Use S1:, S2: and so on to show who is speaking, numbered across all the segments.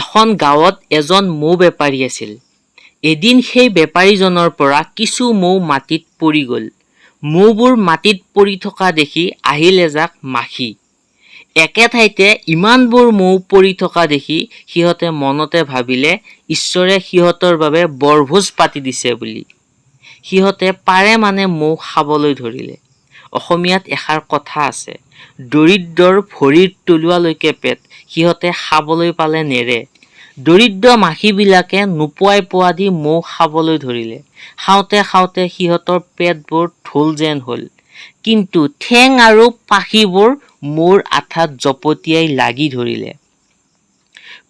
S1: এখন গাঁৱত এজন মৌ বেপাৰী আছিল। এদিন সেই বেপাৰীজনৰ পৰা কিছু মৌ মাটিত পৰি গ'ল। মৌবোৰ মাটিত পৰি থকা দেখি আহিল এজাক মাখি। একে ঠাইতে ইমানবোৰ মৌ পৰি থকা দেখি সিহঁতে মনতে ভাবিলে ঈশ্বৰে সিহঁতৰ বাবে বৰভোজ পাতি দিছে বুলি। সিহঁতে পাৰে মানে মৌ খাবলৈ ধৰিলে। অসমীয়াত এষাৰ কথা আছে, দৰিদ্ৰৰ ভৰিৰ তলুৱালৈকে পেট, সিহঁতে খাবলৈ পালে নেৰে। দৰিদ্ৰ মাখিবিলাকে নোপোৱাই পোৱা দি মৌ খাবলৈ ধৰিলে। খাওঁতে খাওঁতে সিহঁতৰ পেটবোৰ ঢোল যেন হ'ল। কিন্তু ঠেং আৰু পাখিবোৰ মৌৰ আঠাত জপতিয়াই লাগি ধৰিলে।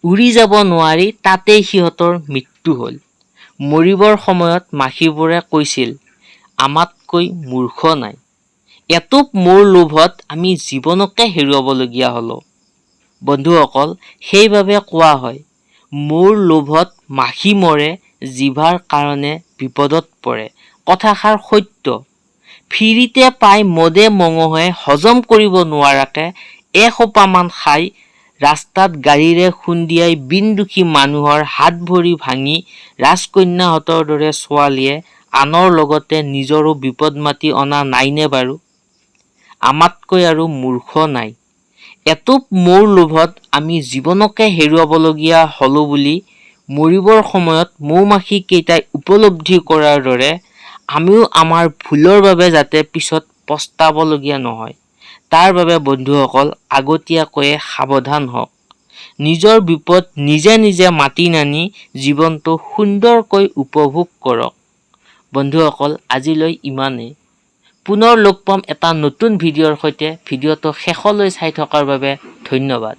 S1: উৰি যাব নোৱাৰি তাতেই সিহঁতৰ মৃত্যু হ'ল। মৰিবৰ সময়ত মাখিবোৰে কৈছিল, আমাতকৈ মূৰ্খ নাই। এটোপ মৌৰ লোভত আমি জীৱনকে হেৰুৱাবলগীয়া হলো। বন্ধুসকল, সেইবাবে কোৱা হয়, মৌৰ লোভত মাখি মৰে, জিভাৰ কাৰণে বিপদত পৰে। কথাষাৰ সত্য। ফ্ৰীতে পাই মদে মঙহে হজম কৰিব নোৱাৰাকে এসোপামান খাই ৰাস্তাত গাড়ীৰে খুন্দিয়াই বিন দুখী মানুহৰ হাত ভৰি ভাঙি ৰাজকন্যাহঁতৰ দৰে ছোৱালীয়ে আনৰ লগতে নিজৰো বিপদ মাতি অনা নাইনে বাৰু? আমাতকৈ আৰু মূৰ্খ নাই। এটোপ মৌৰ লোভত আমি জীৱনকে হেৰুৱাবলগীয়া হলো বুলি মৰিবৰ সময়ত মৌমাখি কেইটাই উপলব্ধি কৰাৰ দৰে আমিও আমাৰ ভুলৰ বাবে যাতে পিছত পস্তাবলগীয়া নহয়, তাৰ বাবে বন্ধুসকল আগতীয়াকৈয়ে সাৱধান হওক। নিজৰ বিপদ নিজে নিজে মাতি নানি জীৱনটো সুন্দৰকৈ উপভোগ কৰক। বন্ধুসকল, আজিলৈ ইমানেই। পুনৰ লগ পাম এটা নতুন ভিডিঅ'ৰ সৈতে। ভিডিঅ'টো শেষলৈ চাই থকাৰ বাবে ধন্যবাদ।